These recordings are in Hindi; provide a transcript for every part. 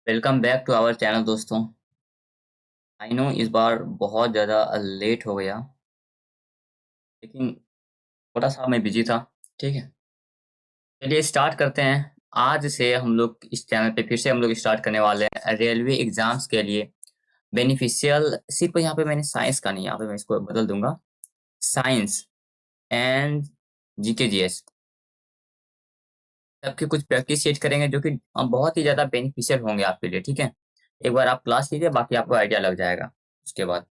Welcome back to our channel दोस्तों। आई नो इस बार बहुत ज़्यादा लेट हो गया, लेकिन थोड़ा सा मैं बिजी था। ठीक है, चलिए स्टार्ट करते हैं। आज से हम लोग इस चैनल पे फिर से हम लोग स्टार्ट करने वाले हैं रेलवे एग्जाम्स के लिए बेनिफिशियल। सिर्फ यहाँ पे मैंने साइंस का नहीं, यहाँ पे मैं इसको बदल दूंगा, साइंस एंड जीके जीएस सबके कुछ प्रैक्टिस सेट करेंगे जो कि बहुत ही ज़्यादा बेनिफिशियल होंगे आपके लिए। ठीक है, एक बार आप क्लास लीजिए, बाकी आपको आइडिया लग जाएगा उसके बाद।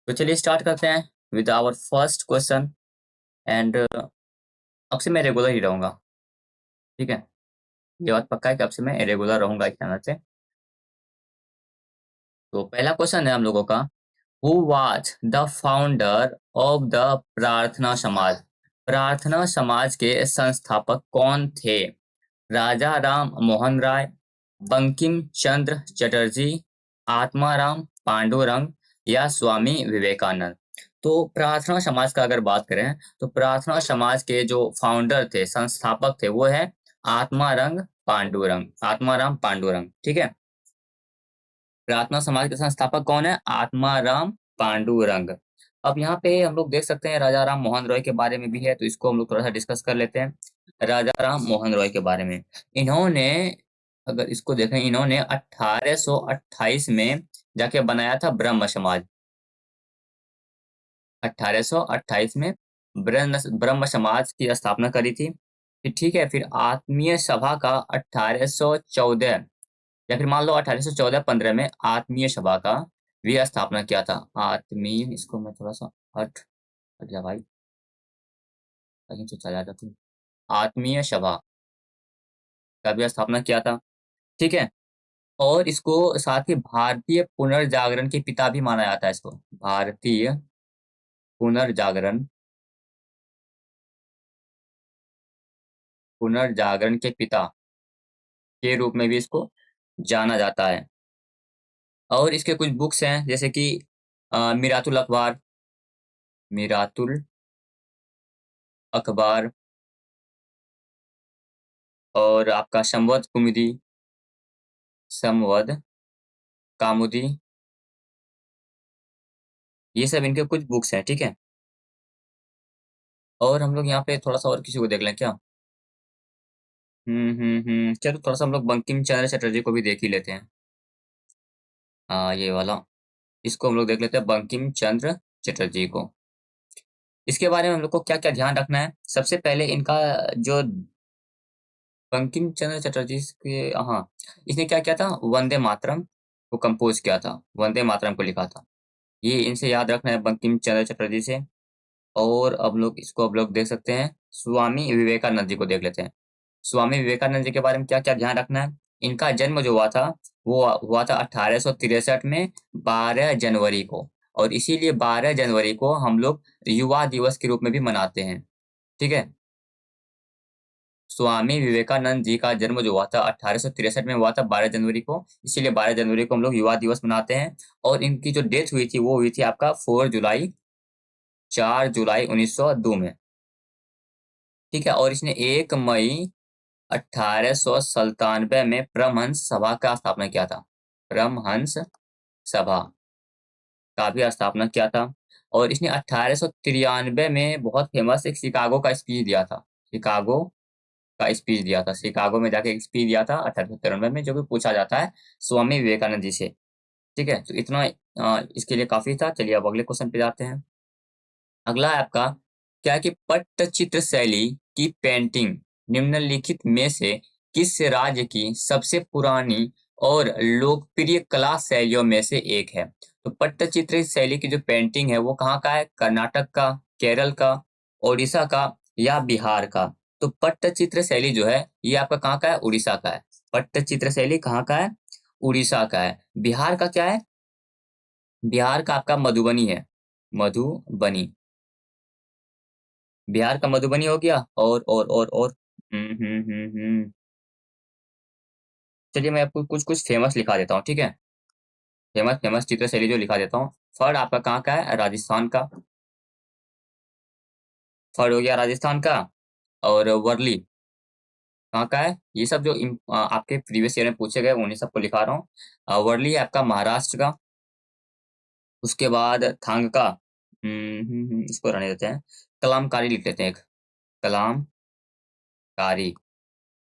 तो चलिए स्टार्ट करते हैं with our first question. And अब से मैं रेगुलर ही रहूंगा। ठीक है, ये बात पक्का है कि अब से मैं रेगुलर रहूंगा इस चैनल से। तो पहला क्वेश्चन है हम लोगों का, who was the founder of the प्रार्थना समाज। प्रार्थना समाज के संस्थापक कौन थे? राजा राम मोहन राय, बंकिम चंद्र चटर्जी, आत्माराम पांडुरंग या स्वामी विवेकानंद। तो प्रार्थना समाज का अगर बात करें तो प्रार्थना समाज के जो फाउंडर थे, संस्थापक थे, वो है आत्मारंग पांडुरंग, आत्माराम पांडुरंग। ठीक है, प्रार्थना समाज के संस्थापक कौन है? आत्माराम पांडुरंग। अब यहाँ पे हम लोग देख सकते हैं राजा राम मोहन रॉय के बारे में भी है, तो इसको हम लोग थोड़ा सा डिस्कस कर लेते हैं। राजा राम मोहन रॉय के बारे में, इन्होंने, अगर इसको देखें, इन्होंने 1828 में जाके बनाया था ब्रह्म समाज। 1828 में ब्रह्म ब्रह्म समाज की स्थापना करी थी। फिर ठीक है, फिर आत्मीय सभा का 1814 या फिर मान लो 1814-15 में आत्मीय सभा का भी स्थापना किया था। आत्मीय, इसको मैं थोड़ा सा हट हट जा भाई, कहीं से चला जाता तू। आत्मीय सभा का भी स्थापना किया था। ठीक है, और इसको साथ ही भारतीय पुनर्जागरण के पिता भी माना जाता है। इसको भारतीय पुनर्जागरण पुनर्जागरण के पिता के रूप में भी इसको जाना जाता है। और इसके कुछ बुक्स हैं, जैसे कि मिरातुल अखबार, मिरातुल अखबार, और आपका संवद कुमुदी, संवद कामुदी, ये सब इनके कुछ बुक्स हैं। ठीक है, और हम लोग यहाँ पे थोड़ा सा और किसी को देख लें क्या? चलो थोड़ा सा हम लोग बंकिम चंद्र चटर्जी को भी देख ही लेते हैं। ये वाला, इसको हम लोग देख लेते हैं, बंकिम चंद्र चटर्जी को। इसके बारे में हम लोग को क्या क्या ध्यान रखना है? सबसे पहले इनका जो बंकिम चंद्र चटर्जी के, हाँ, इसने क्या किया था? वंदे मातरम को कंपोज किया था, वंदे मातरम को लिखा था। ये इनसे याद रखना है, बंकिम चंद्र चटर्जी से। और अब लोग देख सकते हैं, स्वामी विवेकानंद जी को देख लेते हैं। स्वामी विवेकानंद जी के बारे में क्या क्या ध्यान रखना है? इनका जन्म जो हुआ था, वो हुआ था 1863 में 12 जनवरी को, और इसीलिए 12 जनवरी को हम लोग युवा दिवस के रूप में भी मनाते हैं। ठीक है, स्वामी विवेकानंद जी का जन्म जो हुआ था 1863 में हुआ था 12 जनवरी को, इसीलिए 12 जनवरी को हम लोग युवा दिवस मनाते हैं। और इनकी जो डेथ हुई थी वो हुई थी आपका 4 जुलाई 1902 में। ठीक है, और इसने 1 मई 1897 में परमहंस सभा का स्थापना किया था, परमहंस सभा का भी स्थापना किया था। और इसने 1893 में बहुत फेमस एक शिकागो का स्पीच दिया था, शिकागो का स्पीच दिया था, शिकागो में जाके एक स्पीच दिया था 1893 में, जो भी पूछा जाता है स्वामी विवेकानंद जी से। ठीक है, तो इतना इसके लिए काफी था। चलिए अब अगले क्वेश्चन पे जाते हैं। अगला है आपका, क्या है कि पट्टचित्र शैली की पेंटिंग निम्नलिखित में से किस राज्य की सबसे पुरानी और लोकप्रिय कला शैलियों में से एक है? तो पट्टचित्र शैली की जो पेंटिंग है वो कहाँ का है? कर्नाटक का, केरल का, ओडिशा का या बिहार का? तो पट्टचित्र शैली जो है ये आपका कहाँ का है? उड़ीसा का है। पट्टचित्र शैली कहाँ का है? उड़ीसा का है। बिहार का क्या है? बिहार का आपका मधुबनी है, मधुबनी। बिहार का मधुबनी हो गया। और चलिए मैं आपको कुछ कुछ फेमस लिखा देता हूँ। ठीक है, फेमस फेमस चित्र शैली जो लिखा देता हूँ। फर्स्ट आपका कहाँ का है? राजस्थान का, फर्स्ट हो गया राजस्थान का। और वर्ली, कहाँ का है ये सब जो आपके प्रीवियस ईयर में पूछे गए उन्हीं सबको लिखा रहा हूँ। वर्ली है आपका महाराष्ट्र का। उसके बाद थांग का इसको रहने देते हैं। कलामकारी लिख लेते हैं एक। कलामकारी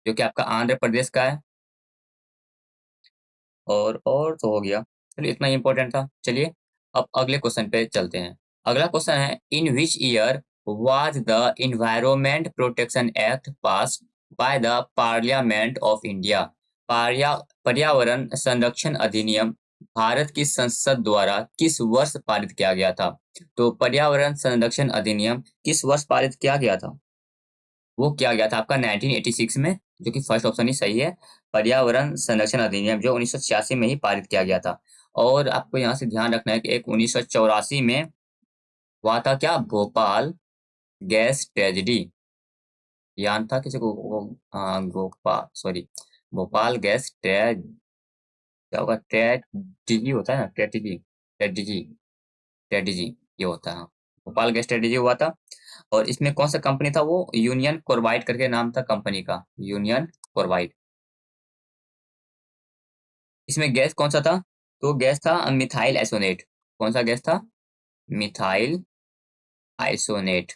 जो कि आपका आंध्र प्रदेश का है। और तो हो गया। चलिए इतना ही इंपॉर्टेंट था। चलिए अब अगले क्वेश्चन पे चलते हैं। अगला क्वेश्चन है in which year was the environment protection act pass by the parliament of India. पर्यावरण संरक्षण अधिनियम भारत की संसद द्वारा किस वर्ष पारित किया गया था? तो पर्यावरण संरक्षण अधिनियम किस वर्ष पारित किया गया था? वो किया गया था आपका 1986 में, जो कि फर्स्ट ऑप्शन ही सही है। पर्यावरण संरक्षण अधिनियम जो 1986 में ही पारित किया गया था। और आपको यहाँ से ध्यान रखना है कि एक 1984 में हुआ था क्या, भोपाल गैस ट्रेजेडी। ध्यान था किसी को भोपाल सॉरी भोपाल गैस क्या होगा, ट्रेजेडी होता है ना, ट्रेजेडी ट्रेजेडी ट्रेजेडी ये होता है। भोपाल गैस ट्रेजेडी हुआ था। और इसमें कौन सा कंपनी था, वो यूनियन कार्बाइड करके नाम था कंपनी का, यूनियन कार्बाइड। इसमें गैस कौन सा था? तो गैस था मिथाइल आइसोनेट। कौन सा गैस था? मिथाइल आइसोनेट।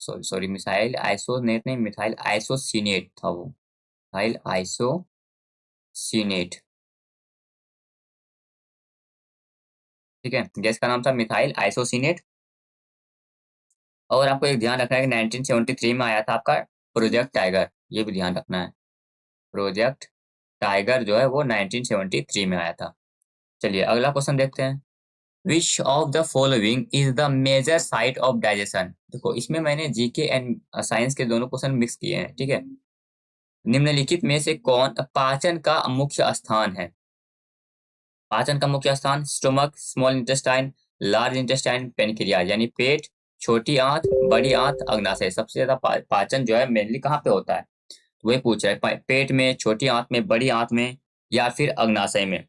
सॉरी सॉरी मिथाइल आइसोनेट नहीं, मिथाइल आइसोसिनेट था वो। मिथाइल आइसोसिनेट। ठीक है, गैस का नाम था मिथाइल आइसोसिनेट। और आपको एक ध्यान रखना है कि 1973 में आया था आपका प्रोजेक्ट टाइगर, ये भी ध्यान रखना है। प्रोजेक्ट टाइगर जो है वो 1973 में आया था। चलिए अगला क्वेश्चन देखते हैं। Which of the following is the major site of digestion? देखो इसमें मैंने जीके एंड साइंस के दोनों क्वेश्चन मिक्स किए हैं, ठीक है। निम्नलिखित में से कौन पाचन का मुख्य स्थान है? पाचन का मुख्य स्थान stomach, small intestine, large intestine, pancreas यानी पेट, छोटी आंत, बड़ी आंत, अग्नाशय। सबसे ज्यादा पाचन जो है मेनली कहाँ पे होता है? तो वही पूछ रहा है, पेट में, छोटी आंत में, बड़ी आंत में या फिर अग्नाशय में।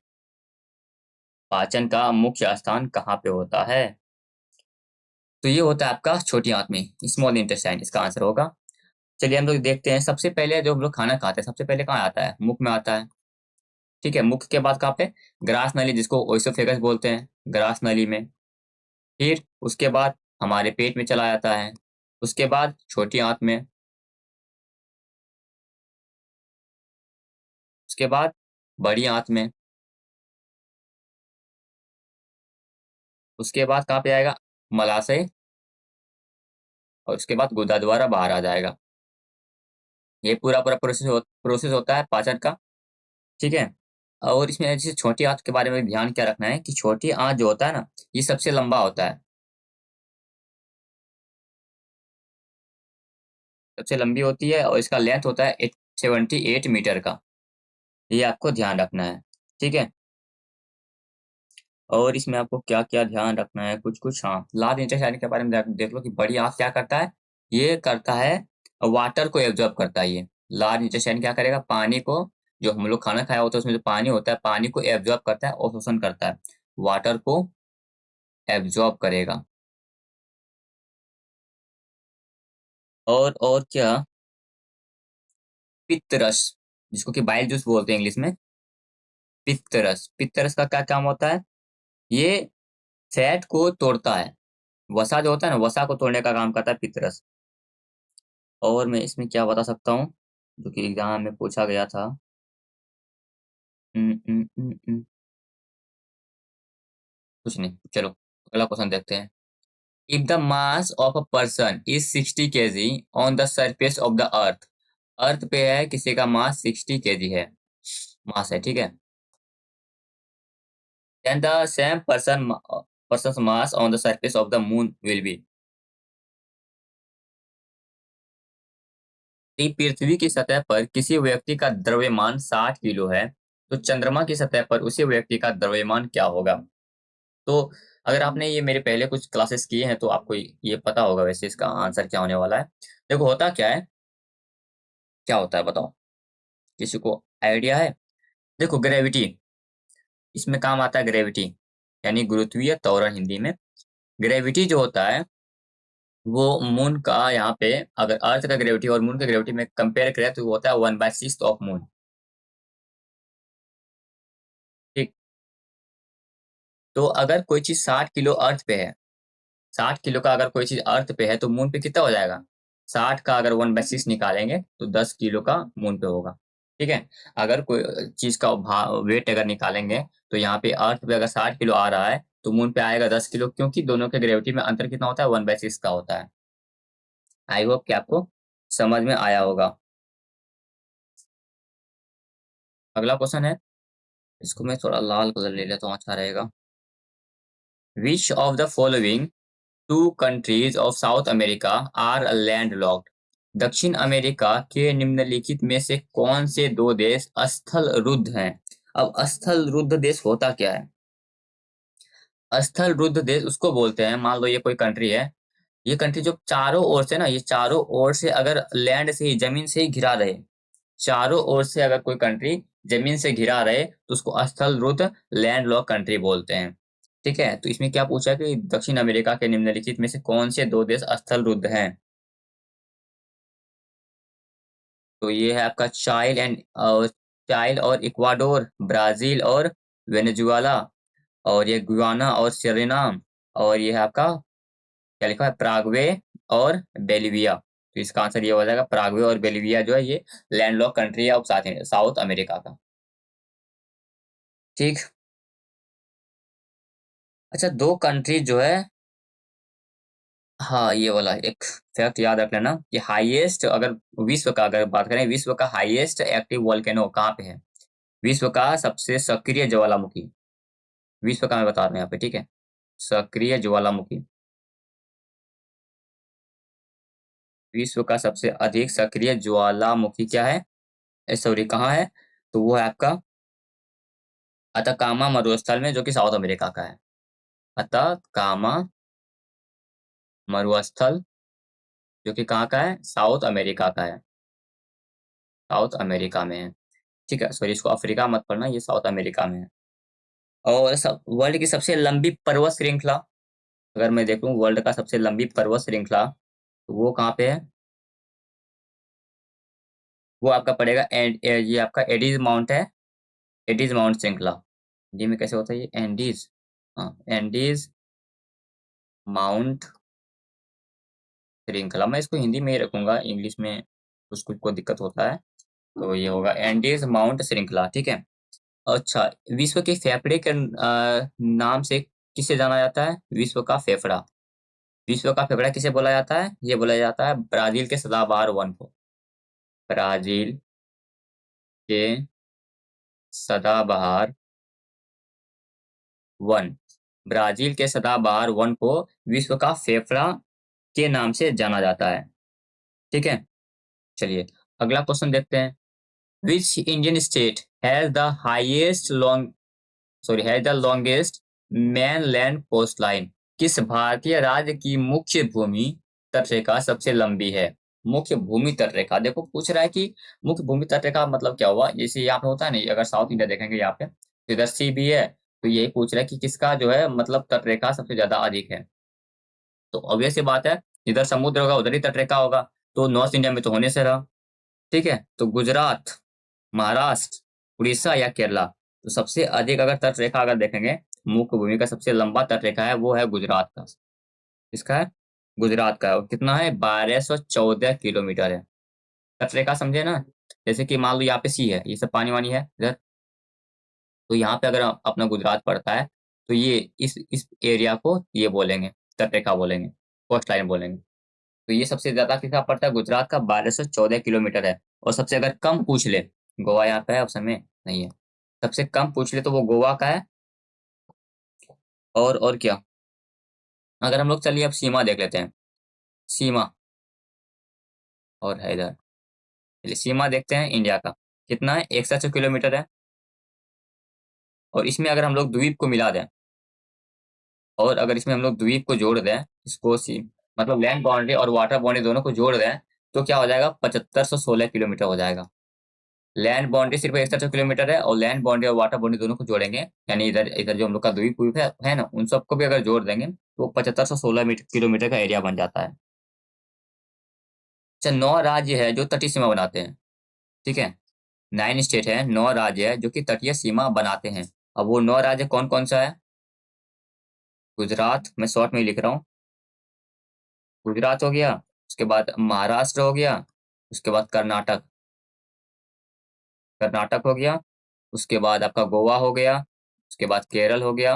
पाचन का मुख्य स्थान कहाँ पे होता है? तो ये होता है आपका छोटी आंत में, स्मॉल इंटेस्टाइन इसका आंसर होगा। चलिए हम लोग देखते हैं, सबसे पहले जो हम लोग खाना खाते हैं सबसे पहले कहाँ आता है? मुख में आता है। ठीक है, मुख के बाद कहाँ पे? ग्रास नली, जिसको ओइसोफेगस बोलते हैं, ग्रास नली में। फिर उसके बाद हमारे पेट में चला जाता है। उसके बाद छोटी आंत में। उसके बाद बड़ी आंत में। उसके बाद कहाँ पे आएगा? मलाशय। और उसके बाद गुदा द्वारा बाहर आ जाएगा। ये पूरा पूरा प्रोसेस होता है पाचन का। ठीक है। और इसमें जैसे छोटी आंत के बारे में ध्यान क्या रखना है कि छोटी आंत जो होता है ना, ये सबसे लंबा होता है। सबसे लंबी होती है और इसका लेंथ होता है 78 मीटर का। ये आपको ध्यान रखना है। ठीक है। और इसमें आपको क्या क्या ध्यान रखना है, कुछ कुछ, हाँ, लार्ज इंटेस्टाइन के बारे में देख लो कि बड़ी आंत क्या करता है। ये करता है वाटर को एब्जॉर्ब करता है। ये लार्ज इंटेस्टाइन क्या करेगा, पानी को, जो हम लोग खाना खाया होता है उसमें जो पानी होता है, पानी को एब्जॉर्ब करता है और शोषण करता है। वाटर को एब्जॉर्ब करेगा। और क्या, पित्त रस, जिसको कि बाइल जूस बोलते हैं इंग्लिश में। पित्त रस, पित्त रस का क्या काम होता है? ये फैट को तोड़ता है। वसा जो होता है ना, वसा को तोड़ने का काम करता है पित्त रस। और मैं इसमें क्या बता सकता हूँ जो कि एग्जाम में पूछा गया था। उम, उम, उम, उम, कुछ नहीं, चलो अगला क्वेश्चन देखते हैं। If the mass of a person is 60 kg on the surface of the earth. Earth पे है किसी का मास 60 केजी है, मास है, ठीक है। Then the same person's mass on the surface of the moon will be। यदि पृथ्वी की सतह पर किसी व्यक्ति का द्रव्यमान 60 किलो है, तो चंद्रमा की सतह पर उसी व्यक्ति का द्रव्यमान क्या होगा? तो अगर आपने ये मेरे पहले कुछ क्लासेस किए हैं तो आपको ये पता होगा वैसे इसका आंसर क्या होने वाला है। देखो होता क्या है, क्या होता है बताओ, किसी को आइडिया है? देखो ग्रेविटी, इसमें काम आता है ग्रेविटी, यानी गुरुत्वीय त्वरण हिंदी में। ग्रेविटी जो होता है वो मून का यहाँ पे अगर अर्थ का ग्रेविटी और मून का ग्रेविटी में कंपेयर करें तो वो होता है 1/6 ऑफ मून। ठीक। तो अगर कोई चीज 60 किलो अर्थ पे है, 60 किलो का अगर कोई चीज अर्थ पे है तो मून पे कितना हो जाएगा? 60 का अगर 1/6 निकालेंगे तो 10 किलो का मून पे होगा। ठीक है। अगर कोई चीज का वेट अगर निकालेंगे तो यहाँ पे अर्थ पे अगर 60 किलो आ रहा है तो मून पे आएगा 10 किलो, क्योंकि दोनों के ग्रेविटी में अंतर कितना होता है? 1/6 का होता है। आई होप कि आपको समझ में आया होगा। अगला क्वेश्चन है, इसको मैं थोड़ा लाल कलर ले लेता हूँ, अच्छा रहेगा। Which of the following two countries of South America are landlocked? दक्षिण अमेरिका के निम्नलिखित में से कौन से दो देश स्थल रुद्ध हैं? अब स्थल रुद्ध देश होता क्या है? स्थल रुद्ध देश उसको बोलते हैं, मान लो ये कोई कंट्री है, ये कंट्री जो चारों ओर से ना, ये चारों ओर से अगर लैंड से ही, जमीन से ही घिरा रहे, चारों ओर से अगर कोई कंट्री जमीन से घिरा रहे तो उसको स्थल रुद्ध लैंड लॉक कंट्री बोलते हैं। ठीक है। तो इसमें क्या पूछा कि दक्षिण अमेरिका के निम्नलिखित में से कौन से दो देश स्थल रुद्ध हैं? तो ये है आपका चाइल और इक्वाडोर, ब्राजील और वेनेजुएला, और ये गुयाना और सुरिनाम, और ये है आपका क्या लिखा है, प्रागवे और बेलिविया। तो इसका आंसर ये हो जाएगा, प्रागवे और बेलिविया जो है ये लैंडलॉक कंट्री है ऑफ साउथ अमेरिका का। ठीक। अच्छा, दो कंट्री जो है, हाँ ये वाला एक फैक्ट याद रख लेना कि हाईएस्ट, अगर विश्व का अगर बात करें, विश्व का हाईएस्ट एक्टिव वोल्केनो कहाँ पे है? विश्व का सबसे सक्रिय ज्वालामुखी, विश्व का मैं बता रहा हूँ यहाँ पे, ठीक है। सक्रिय ज्वालामुखी, विश्व का सबसे अधिक सक्रिय ज्वालामुखी क्या है? सॉरी, कहाँ है? तो वो है आपका अताकामा मरुस्थल में, जो कि साउथ अमेरिका का है। अताकामा मरुस्थल, जो कि कहाँ का है? साउथ अमेरिका का है, साउथ अमेरिका में है। ठीक है, सॉरी, इसको अफ्रीका मत पढ़ना, ये साउथ अमेरिका में है। और सब वर्ल्ड की सबसे लंबी पर्वत श्रृंखला, अगर मैं देखूं वर्ल्ड का सबसे लंबी पर्वत श्रृंखला, तो वो कहाँ पे है? वो आपका पड़ेगा ये आपका एडीज माउंट है, एडीज माउंट श्रृंखला। हिंदी में कैसे होता है ये? एंडीज, हाँ, एंडीज माउंट श्रृंखला। मैं इसको हिंदी में ही रखूंगा, इंग्लिश में कुछ कुछ को दिक्कत होता है, तो ये होगा एंडीज माउंट श्रृंखला। ठीक है। अच्छा, विश्व के फेफड़े के नाम से किसे जाना जाता है? विश्व का फेफड़ा, विश्व का फेफड़ा किसे बोला जाता है? ये बोला जाता है ब्राजील के सदाबहार वन को, ब्राजील के सदाबहार वन, ब्राजील के सदाबहार वन को विश्व का फेफड़ा के नाम से जाना जाता है। ठीक है। चलिए अगला क्वेश्चन देखते हैं। Which Indian state has the highest long has the longest mainland coastline? किस भारतीय राज्य की मुख्य भूमि तटरेखा सबसे लंबी है? मुख्य भूमि तटरेखा, देखो पूछ रहा है कि मुख्य भूमि तटरेखा मतलब क्या हुआ? जैसे यहाँ पे होता है ना, अगर साउथ इंडिया देखेंगे यहाँ पे तो इधर सी भी है, तो यही पूछ रहा है कि किसका जो है मतलब तटरेखा सबसे ज्यादा अधिक है। तो ऑब्वियस सी बात है, इधर समुद्र होगा उधर ही तटरेखा होगा, तो नॉर्थ इंडिया में तो होने से रहा। ठीक है। तो गुजरात, महाराष्ट्र, उड़ीसा या केरला? तो सबसे अधिक अगर तटरेखा अगर देखेंगे, मुख्य भूमि का सबसे लंबा तटरेखा है वो है गुजरात का। इसका है गुजरात का, और कितना है? 1214 किलोमीटर है तटरेखा, समझे ना? जैसे कि मान लो यहाँ पे सी है, ये सब पानी वानी है इधर, तो यहाँ पे अगर अपना गुजरात पड़ता है तो ये इस एरिया को ये बोलेंगे तटरेखा बोलेंगे, कोस्ट लाइन बोलेंगे। तो ये सबसे ज्यादा कितना पड़ता है? गुजरात का 1214 किलोमीटर है। और सबसे अगर कम पूछ ले, गोवा यहाँ पे है ऑप्शन में नहीं है, सबसे कम पूछ ले तो वो गोवा का है। और क्या, अगर हम लोग चलिए अब सीमा देख लेते हैं, सीमा और है इधर, चलिए सीमा देखते हैं इंडिया का, कितना है? 106 किलोमीटर है। और इसमें अगर हम लोग द्वीप को मिला दें, और अगर इसमें हम लोग द्वीप को जोड़ दें, इसको मतलब लैंड बाउंड्री और वाटर बाउंड्री दोनों को जोड़ दें, तो क्या हो जाएगा? 7516 किलोमीटर हो जाएगा। लैंड बाउंड्री सिर्फ 106 किलोमीटर है, और लैंड बाउंड्री और वाटर बाउंड्री दोनों को जोड़ेंगे, यानी इधर इधर जो हम लोग का द्वीप है ना, उन सबको भी अगर जोड़ देंगे तो 7516 किलोमीटर का एरिया बन जाता है। अच्छा, 9 राज्य है जो तटीय सीमा बनाते हैं, ठीक है? 9 स्टेट है, 9 राज्य है जो कि तटीय सीमा बनाते हैं। अब वो 9 राज्य कौन-कौन सा है? गुजरात, मैं शॉर्ट में ही लिख रहा हूँ। गुजरात हो गया, उसके बाद महाराष्ट्र हो गया, उसके बाद कर्नाटक, कर्नाटक हो गया, उसके बाद आपका गोवा हो गया, उसके बाद केरल हो गया,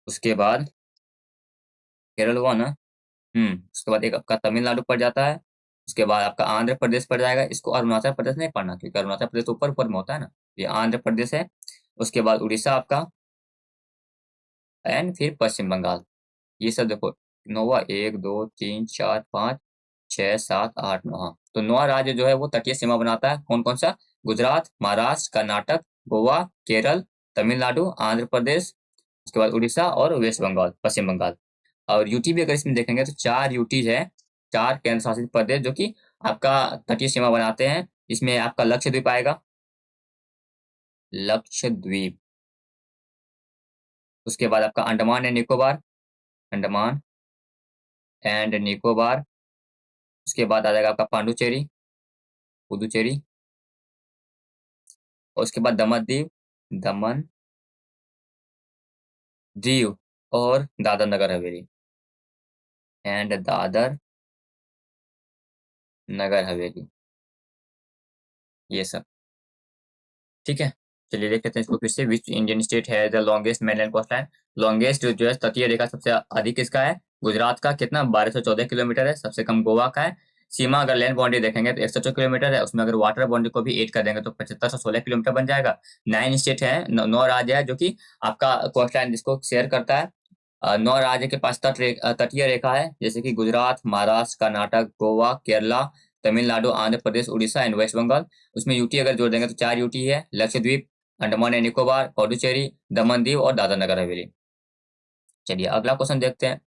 उसके बाद केरल हुआ ना? उसके बाद एक आपका तमिलनाडु पड़ जाता है, उसके बाद आपका आंध्र प्रदेश पड़ जाएगा। इसको अरुणाचल प्रदेश नहीं पढ़ना क्योंकि अरुणाचल प्रदेश तो ऊपर-ऊपर में होता है ना। ये आंध्र प्रदेश है, उसके बाद उड़ीसा आपका एंड फिर पश्चिम बंगाल। ये सब देखो, नोवा 1, 2, 3, 4, 5, 6, 7, 8, 9, हाँ। तो 9 राज्य जो है वो तटीय सीमा बनाता है। कौन-कौन सा? गुजरात, महाराष्ट्र, कर्नाटक, गोवा, केरल, तमिलनाडु, आंध्र प्रदेश, उसके बाद उड़ीसा और वेस्ट बंगाल, पश्चिम बंगाल। और यूटी भी अगर इसमें देखेंगे तो 4 यूटीज़ है, 4 केंद्र शासित प्रदेश जो कि आपका तटीय सीमा बनाते हैं। इसमें आपका लक्षद्वीप आएगा, लक्षद्वीप। उसके बाद आपका अंडमान एंड निकोबार, अंडमान एंड निकोबार। उसके बाद आ जाएगा आपका पांडुचेरी, पुदुचेरी और उसके बाद दमन-दीव, दमन, दीव और दादर नगर हवेली एंड दादर नगर हवेली, ये सब। ठीक है? चलिए देख लेते हैं इसको फिर से। Which Indian state has the longest mainland coastline? Longest जो है तटीय रेखा सबसे अधिक किसका है? गुजरात का। कितना? 1214 किलोमीटर है। सबसे कम गोवा का है। सीमा अगर लैंड बाउंड्री देखेंगे तो 104 किलोमीटर है। उसमें अगर वाटर बाउंड्री को भी ऐड कर देंगे तो 7516 किलोमीटर बन जाएगा। 9 स्टेट है, 9 राज्य है जो कि आपका कोस्टलाइन जिसको शेयर करता है। 9 राज्य के पास तटीय रेखा है, जैसे कि गुजरात, महाराष्ट्र, कर्नाटक, गोवा, केरला, तमिलनाडु, आंध्र प्रदेश, उड़ीसा एंड वेस्ट बंगाल। उसमें यूटी अगर जोड़ देंगे तो 4 यूटी है, लक्षद्वीप, अंडमान एंड निकोबार, पुडुचेरी, दमन दीव और दादर नगर हवेली। चलिए अगला क्वेश्चन देखते हैं।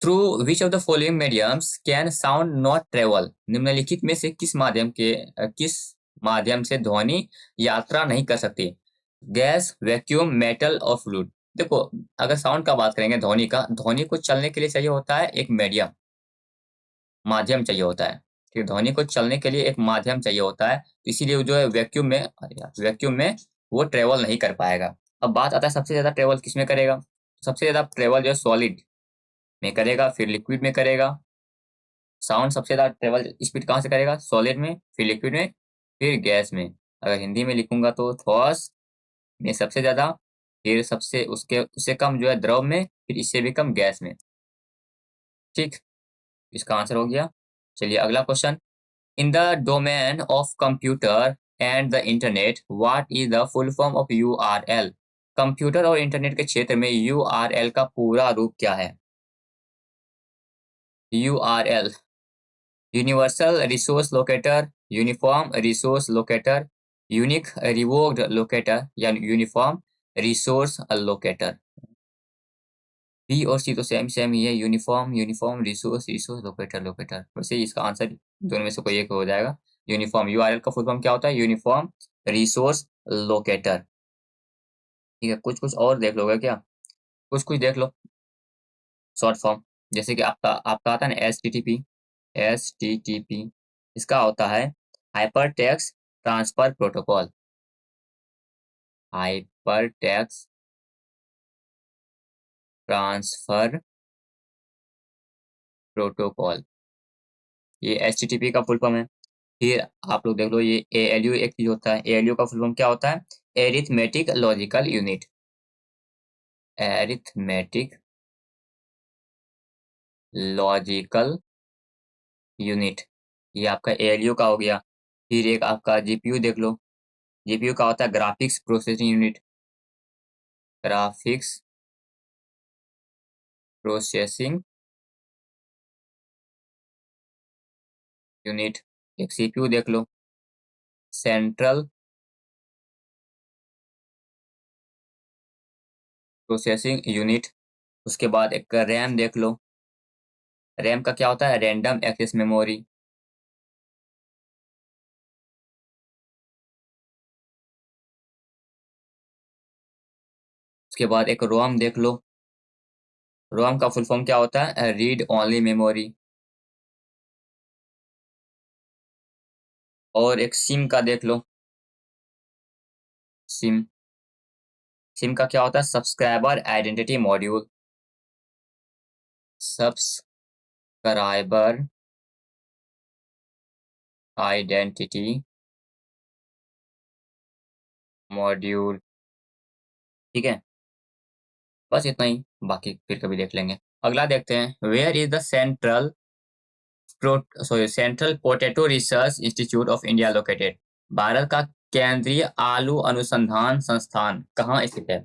Through which of the following mediums can sound not travel? निम्नलिखित में से किस माध्यम से ध्वनि यात्रा नहीं कर सकती? गैस, वैक्यूम, मेटल और फ्लूइड। देखो, अगर साउंड का बात करेंगे, ध्वनि का, ध्वनि को चलने के लिए चाहिए होता है एक मीडियम, माध्यम चाहिए होता है। ठीक है, ध्वनि को चलने के लिए एक माध्यम चाहिए होता है, तो इसीलिए वो जो है वैक्यूम में, अरे यार, वैक्यूम में वो ट्रेवल नहीं कर पाएगा। अब बात आता है सबसे ज्यादा ट्रेवल किसमें करेगा? सबसे ज्यादा ट्रेवल जो है सॉलिड में करेगा, फिर लिक्विड में करेगा। साउंड सबसे ज्यादा ट्रेवल स्पीड कहाँ से करेगा? सॉलिड में, फिर लिक्विड में, फिर गैस में। अगर हिंदी में लिखूंगा तो ठोस में सबसे ज्यादा, फिर सबसे उसके उससे कम जो है द्रव में, फिर इससे भी कम गैस में। ठीक, इसका आंसर हो गया। चलिए अगला question. In the domain of computer and the internet, what is the full form of URL? Computer और इंटरनेट के क्षेत्र में यूआरएल का पूरा रूप क्या है? URL, universal resource locator, uniform resource locator, unique revoked locator या यूनिफॉर्म रिसोर्स लोकेटर। बी और सी तो सेम सेम ही है, uniform uniform resource resource locator locator. वैसे ही इसका आंसर दोनों में से कोई एक हो जाएगा। यूनिफॉर्म, यूआरएल का फुल फॉर्म क्या होता है? Uniform resource locator. ठीक है, कुछ कुछ और देख लोगे क्या? कुछ कुछ देख लो शॉर्ट फॉर्म। जैसे कि आपका आपका आता है ना एचटीटीपी, एचटीटीपी इसका होता है hyper text transfer protocol, hyper text transfer protocol, ये एचटीटीपी का फुल फॉर्म है। फिर आप लोग देख लो, ये एएलयू एक चीज होता है। एएलयू का फुल फॉर्म क्या होता है? Arithmetic logical unit, arithmetic logical unit, ये आपका एएलयू का हो गया। फिर एक आपका जीपीयू देख लो, जीपीयू का होता है graphics processing unit, graphics processing unit. एक सीपीयू देख लो, सेंट्रल प्रोसेसिंग यूनिट। उसके बाद एक रैम देख लो, रैम का क्या होता है? Random access memory. उसके बाद एक रोम देख लो, रोम का फुल फॉर्म क्या होता है? Read only memory. और एक सिम का देख लो। सिम सिम का क्या होता है? Subscriber identity module. Subscriber identity module. ठीक है, बस इतना ही, बाकी फिर कभी देख लेंगे। अगला देखते हैं, where is the central potato research institute of India located? Bharat का केंद्रीय आलू अनुसंधान संस्थान कहाँ स्थित है?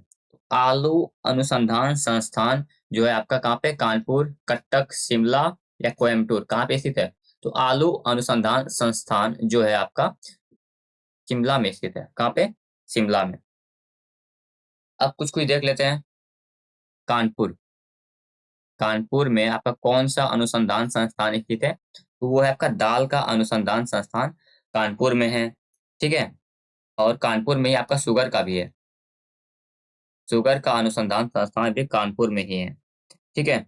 आलू अनुसंधान संस्थान जो है आपका कहाँ पे? कानपुर, कटक, शिमला या कोयम्बटूर, कहाँ पे स्थित है? तो आलू अनुसंधान संस्थान जो है आपका शिमला में स्थित है। कहाँ पे? शिमला में। अब कुछ कुछ देख लेते हैं। कानपुर, कानपुर में आपका कौन सा अनुसंधान संस्थान स्थित है? तो वो है आपका दाल का अनुसंधान संस्थान, कानपुर में है। ठीक है, और कानपुर में ही आपका शुगर का भी है। शुगर का अनुसंधान संस्थान भी कानपुर में ही है। ठीक है,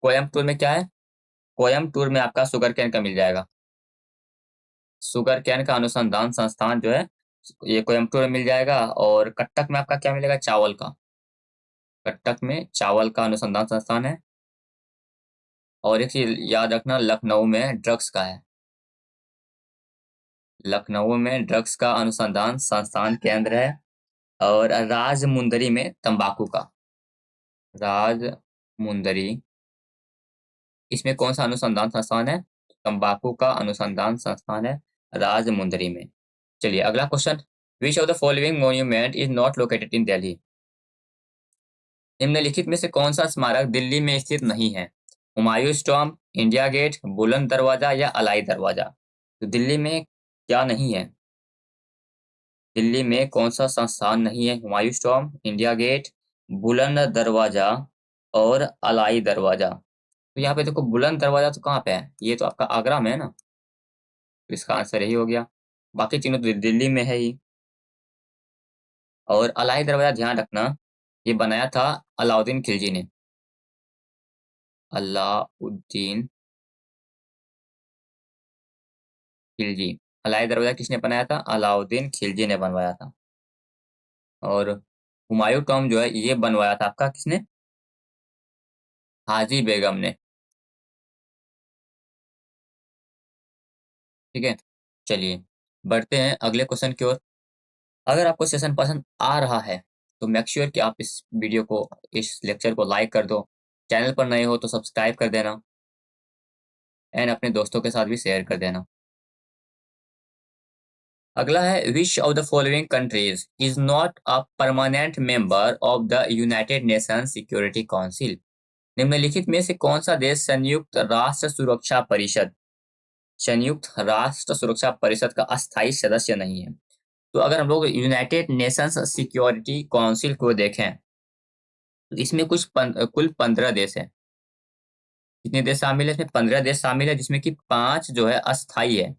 कोयम्बटूर में क्या है? कोयम्बटूर में आपका शुगर कैन का मिल जाएगा। शुगर कैन का अनुसंधान संस्थान जो है ये कोयम्बटूर में मिल जाएगा। और कटक में आपका क्या मिलेगा? चावल का। कटक में चावल का अनुसंधान संस्थान है। और एक चीज याद रखना, लखनऊ में ड्रग्स का है। लखनऊ में ड्रग्स का अनुसंधान संस्थान केंद्र है। और राजमुंदरी में तंबाकू का। राजमुंदरी, इसमें कौन सा अनुसंधान संस्थान है? तंबाकू का अनुसंधान संस्थान है राजमुंदरी में। चलिए अगला question, which of the following monument is not located in Delhi? निम्नलिखित में से कौन सा स्मारक दिल्ली में स्थित नहीं है? हुमायूं टॉम्ब, इंडिया गेट, बुलंद दरवाजा या अलाई दरवाजा? तो दिल्ली में क्या नहीं है? दिल्ली में कौन सा संस्थान नहीं है? हुमायूं टॉम्ब, इंडिया गेट, बुलंद दरवाजा और अलाई दरवाजा। तो यहाँ पे देखो, बुलंद दरवाजा तो कहाँ पे है? ये तो आपका आगरा में है ना, तो इसका आंसर यही हो गया। बाकी तीनों तो दिल्ली में है ही। और अलाई दरवाजा ध्यान रखना, ये बनाया था अलाउद्दीन खिलजी ने। अलाउद्दीन खिलजी। अलाई दरवाजा किसने बनाया था? अलाउद्दीन खिलजी ने बनवाया था। और हुमायूं टॉम्ब जो है ये बनवाया था आपका किसने? हाजी बेगम ने। ठीक है, चलिए बढ़ते हैं अगले क्वेश्चन की ओर। अगर आपको सेशन पसंद आ रहा है तो मेक श्योर कि आप इस वीडियो को, इस लेक्चर को लाइक कर दो। चैनल पर नए हो तो सब्सक्राइब कर देना एंड अपने दोस्तों के साथ भी शेयर कर देना। अगला है, विच of the following countries is not a permanent member of the United nation security council? निम्नलिखित में से कौन सा देश संयुक्त राष्ट्र सुरक्षा परिषद का अस्थायी सदस्य नहीं है? तो अगर हम लोग यूनाइटेड नेशंस सिक्योरिटी काउंसिल को देखें तो इसमें कुल 15 देश हैं। कितने देश शामिल है इसमें? 15 देश शामिल है, जिसमें कि 5 जो है अस्थायी है,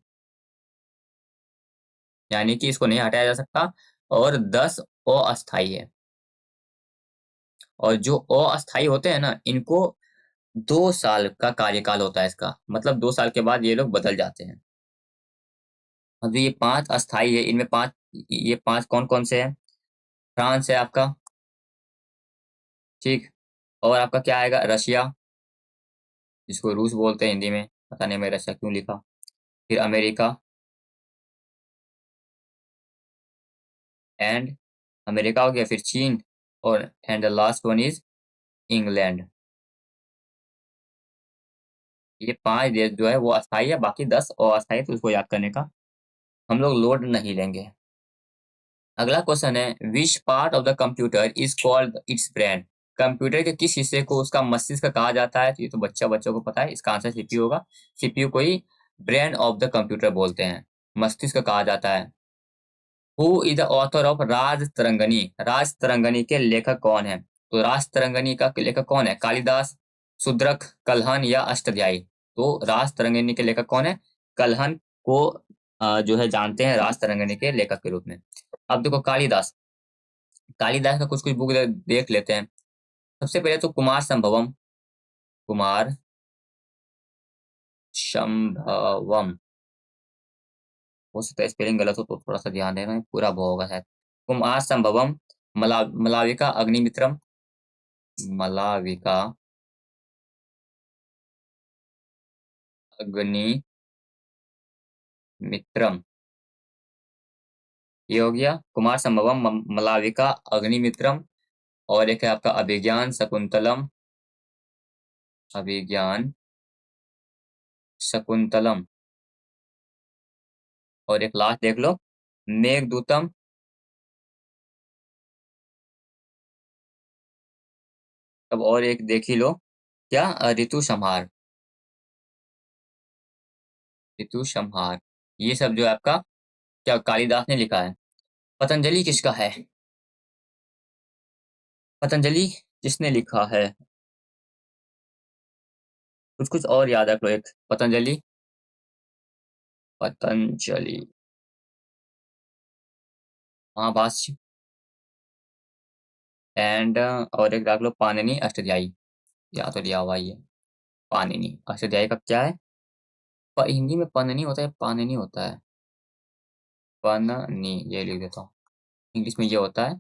यानी कि इसको नहीं हटाया जा सकता। और 10 अस्थायी है। और जो अस्थायी होते हैं ना, इनको 2 साल का कार्यकाल होता है इसका, मतलब 2 साल के बाद ये लोग बदल जाते हैं। अब ये 5 अस्थायी है, इनमें 5, ये 5 कौन कौन से हैं? फ्रांस है आपका, ठीक। और आपका क्या आएगा? रशिया, जिसको रूस बोलते हैं हिंदी में, पता नहीं मैं रशिया क्यों लिखा। फिर अमेरिका, एंड अमेरिका हो गया, फिर चीन, और and the last one is England. ये 5 देश जो है वो अस्थायी है, बाकी 10 अस्थायी, तो उसको याद करने का हम लोग लोड नहीं लेंगे। अगला क्वेश्चन है, which part of the computer is called its brain? Computer के किस हिस्से को उसका मस्तिष्क कहा जाता है? तो ये तो बच्चों को पता है, इसका आंसर सीपीयू होगा। सीपीयू को ही ब्रेन ऑफ द कंप्यूटर बोलते हैं, मस्तिष्क कहा जाता है। Who is the author of Raj Tarangini? Raj Tarangini के लेखक कौन है? तो राज तरंगनी का लेखक कौन है? कालिदास, शूद्रक, कल्हन या अष्टध्यायी? तो राज तरंगिणी के लेखक कौन है? कल्हन को जो है जानते हैं राज तरंगिणी के लेखक के रूप में। अब देखो कालिदास, कालिदास का कुछ कुछ बुक देख लेते हैं। सबसे पहले तो कुमार संभवम, कुमार संभवम, हो सकता है स्पेलिंग गलत हो तो थोड़ा सा ध्यान देना, पूरा वो होगा शायद। कुमार संभवम, मलाविका अग्निमित्रम, मलाविका अग्निमित्रम, ये हो गया कुमार संभवम, मलाविका अग्निमित्रम। और एक है आपका अभिज्ञान शकुंतलम, अभिज्ञान शकुंतलम। और एक लास्ट देख लो, मेघदूतम। अब और एक देख ही लो, क्या ऋतु संहार, ऋतु संहार। ये सब जो है आपका क्या कालिदास ने लिखा है। पतंजलि किसका है? पतंजलि किसने लिखा है? कुछ कुछ और याद रख लो, एक पतंजलि, पतंजलि, महाभाष्य। एंड और एक रख लो पाणिनि अष्टाध्यायी, या तो लिया हुआ ये पाणिनि अष्टाध्यायी का क्या है? हिंदी में पन्नी होता है, पाणिनि होता है, पन्नी, ये लिख देता हूँ। इंग्लिश में ये होता है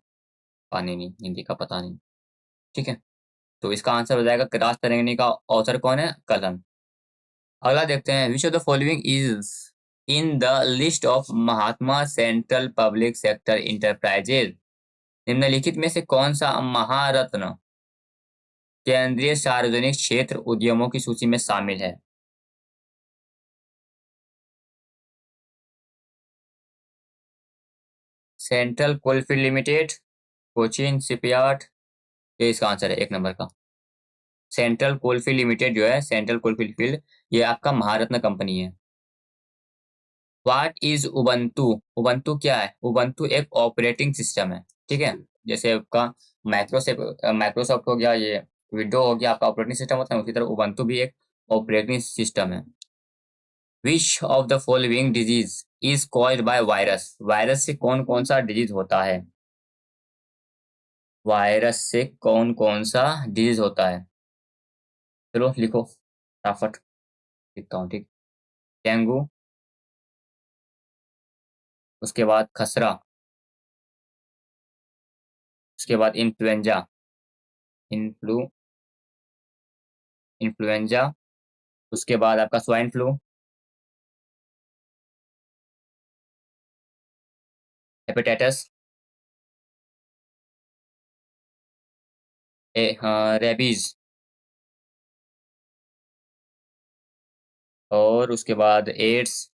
पाणिनि, हिंदी का पता नहीं। ठीक है, तो इसका आंसर हो जाएगा राज तरंगिणी का ऑथर कौन है? कलन। अगला देखते हैं, which of the following is in the list of Mahatma central public sector enterprises. निम्नलिखित में से कौन सा महारत्न केंद्रीय सार्वजनिक क्षेत्र उद्यमों की सूची में शामिल है? Central coalfield limited, Cochin shipyard, ये इसका आंसर है एक नंबर का। सेंट्रल कोलफील्ड लिमिटेड जो है, सेंट्रल कोलफील्ड फील्ड, ये आपका महारत्न कंपनी है। What is Ubuntu? उबंटू क्या है? उबंटू एक ऑपरेटिंग सिस्टम है। ठीक है, जैसे आपका माइक्रोसॉफ्ट हो गया, ये विंडो हो गया, आपका ऑपरेटिंग सिस्टम होता है, उसी तरह उबंटू भी एक ऑपरेटिंग सिस्टम है। विच of the following disease is caused by virus? Virus से कौन कौन सा डिजीज होता है? वायरस से कौन कौन सा डिजीज होता है? चलो लिखो फटाफट, लिखता हूँ। ठीक, डेंगू, उसके बाद खसरा, उसके बाद इन्फ्लुएंजा, इन्फ्लू इन्फ्लुएंजा, उसके बाद आपका स्वाइन फ्लू, हेपेटाइटिस, हाँ, रेबीज, और उसके बाद एड्स,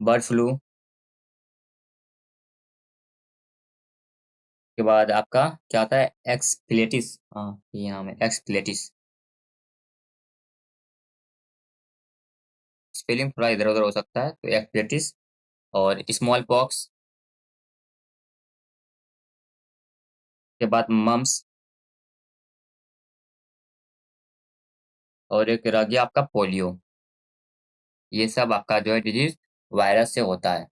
बर्ड फ्लू, के बाद आपका क्या आता है? एक्सप्लेटिस, हाँ ये नाम है एक्सप्लेटिस। स्पेलिंग थोड़ा इधर उधर हो सकता है, तो एक्सप्लेटिस। और स्मॉल पॉक्स के बाद मम्स, और एक रह गया आपका पोलियो। ये सब आपका जो है डिजीज वायरस से होता है।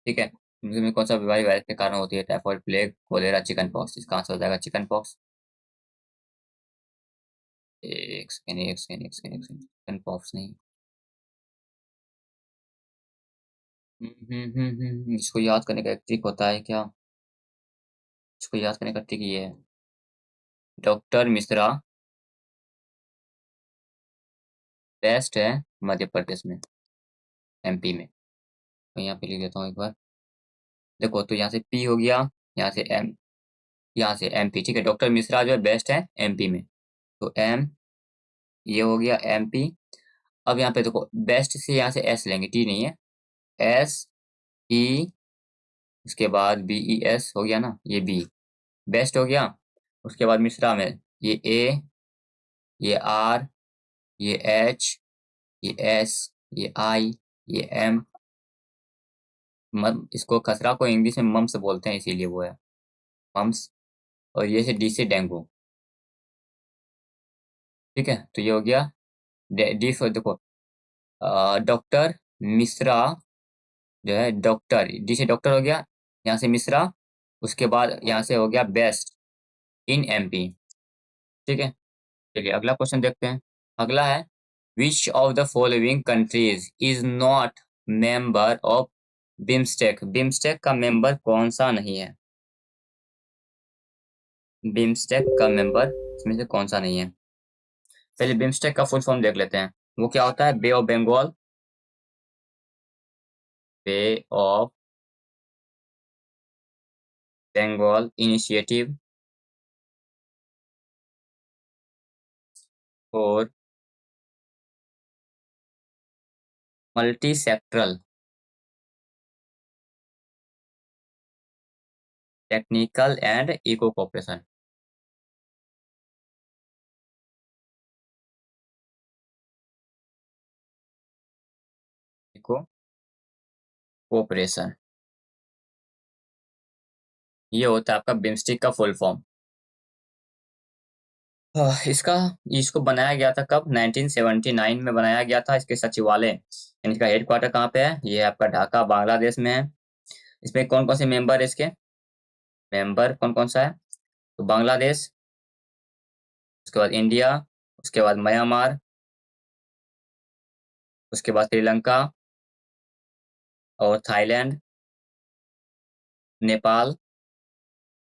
ठीक है, इनमें में कौन सा बीमारी वायरस के कारण होती है? Typhoid, plague, cholera, chicken pox. इसका आंसर हो जाएगा चिकन पॉक्स। एक सेकेंड, एक सेकेंड, एक सेकेंड, एक सेकेंड, चिकन पॉक्स नहीं। इसको याद करने का एक ट्रिक होता है क्या? इसको याद करने का ट्रिक ये है, डॉक्टर मिश्रा बेस्ट है मध्य प्रदेश में, एमपी में। मैं यहाँ पे लिख देता हूँ एक बार। देखो, तो यहाँ से पी हो गया, यहाँ से एम, यहाँ से एमपी। ठीक है, डॉक्टर मिश्रा जो है बेस्ट है एमपी में, तो एम, ये हो गया एमपी। अब यहाँ पे देखो, बेस्ट से यहाँ से एस लेंगे, टी नहीं है, एस ई, उसके बाद बी ई एस हो गया ना, ये बी, बेस्ट हो गया। उसके बाद मिश्रा में ये ए, ये आर, ये एच, ये एस, ये आई, ये एम। इसको खसरा को इंग्लिश में मम्स बोलते हैं, इसीलिए वो है मम्स। और ये से डी से डेंगू। ठीक है, तो ये हो गया डी for देखो, डॉक्टर मिश्रा जो है, डॉक्टर डी से डॉक्टर हो गया, यहाँ से मिश्रा, उसके बाद यहाँ से हो गया बेस्ट इन एमपी। ठीक है, चलिए अगला क्वेश्चन देखते हैं। अगला है, विच of the following countries is not member of BIMSTEC? BIMSTEC का मेंबर कौन सा नहीं है? बिम्स्टेक का मेंबर इसमें से कौन सा नहीं है? पहले बिम्स्टेक का फुल फॉर्म देख लेते हैं। वो क्या होता है? Bay of Bengal, bay of Bengal initiative और multi sectoral technical and eco cooperation. Eco cooperation, ये होता है आपका बिम्स्टेक का फुल फॉर्म। इसका इसको बनाया गया था कब? 1979 में बनाया गया था। इसके सचिवालय यानी इसका हेडक्वार्टर कहाँ पे है? ये आपका ढाका बांग्लादेश में है। इसमें कौन कौन से मेंबर है? इसके मेंबर कौन कौन सा है? तो बांग्लादेश, उसके बाद इंडिया, उसके बाद म्यांमार, उसके बाद श्रीलंका और थाईलैंड, नेपाल,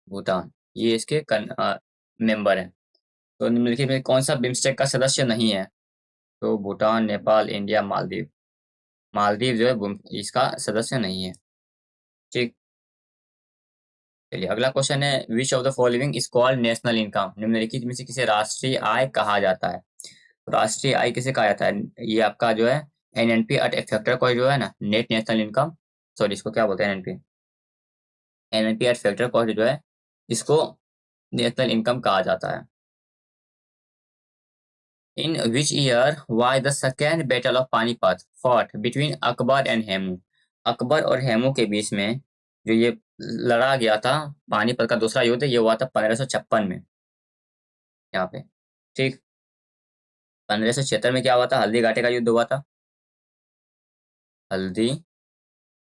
भूटान, ये इसके मेंबर हैं। तो निम्नलिखित में कौन सा बिम्स्टेक का सदस्य नहीं है? तो भूटान, नेपाल, इंडिया, मालदीव। मालदीव जो है इसका सदस्य नहीं है। ठीक, चलिए अगला क्वेश्चन है, विच of the following is called national income? निम्नलिखित में से किसे राष्ट्रीय आय कहा जाता है? तो राष्ट्रीय आय किसे कहा जाता है? ये आपका जो है एनएनपी एट फैक्टर को जो है ना, नेट नेशनल इनकम, सॉरी इसको क्या बोलते हैं? एनएनपी, एनएनपी एट फैक्टर को जो है इसको नेशनल इनकम कहा जाता है। In which year was the second battle of Panipat fought between Akbar and Hemu? Akbar और हेमू के बीच में जो ये लड़ा गया था पानीपत का दूसरा युद्ध, ये हुआ था 1556 में यहाँ पे। ठीक, 1576 में क्या हुआ था? हल्दी घाटी का युद्ध हुआ था। हल्दी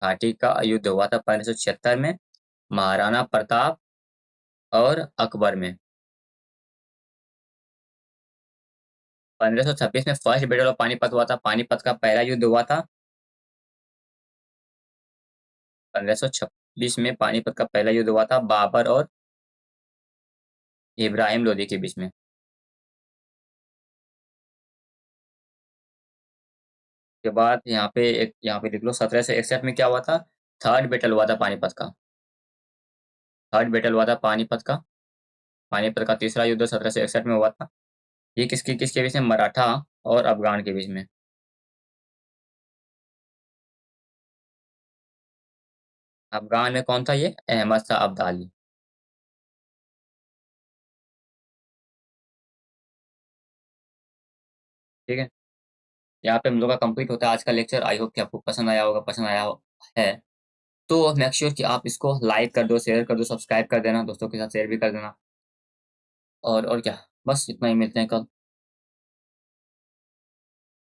घाटी का युद्ध हुआ था 1576 में, महाराणा प्रताप और अकबर में। 1526 में फर्स्ट बैटल ऑफ पानीपत हुआ था। पानीपत का पहला युद्ध हुआ था 1526 में। पानीपत का पहला युद्ध हुआ था बाबर और इब्राहिम लोदी के बीच में। के बाद यहाँ पे देख लो 1761 में क्या हुआ था? थर्ड बैटल हुआ था पानीपत का। थर्ड बैटल हुआ था पानीपत का। पानीपत का तीसरा युद्ध 1761 में हुआ था। ये किसके किसके बीच में? मराठा और अफगान के बीच में। अफगान में कौन था? ये अहमद शाह अब्दाली। ठीक है, यहाँ पे हम लोग का कंप्लीट होता है आज का लेक्चर। आई होप कि आपको पसंद आया होगा, पसंद आया है तो मेक श्योर कि आप इसको लाइक कर दो, शेयर कर दो, सब्सक्राइब कर देना, दोस्तों के साथ शेयर भी कर देना। और क्या, बस इतना ही, मिलते हैं कल।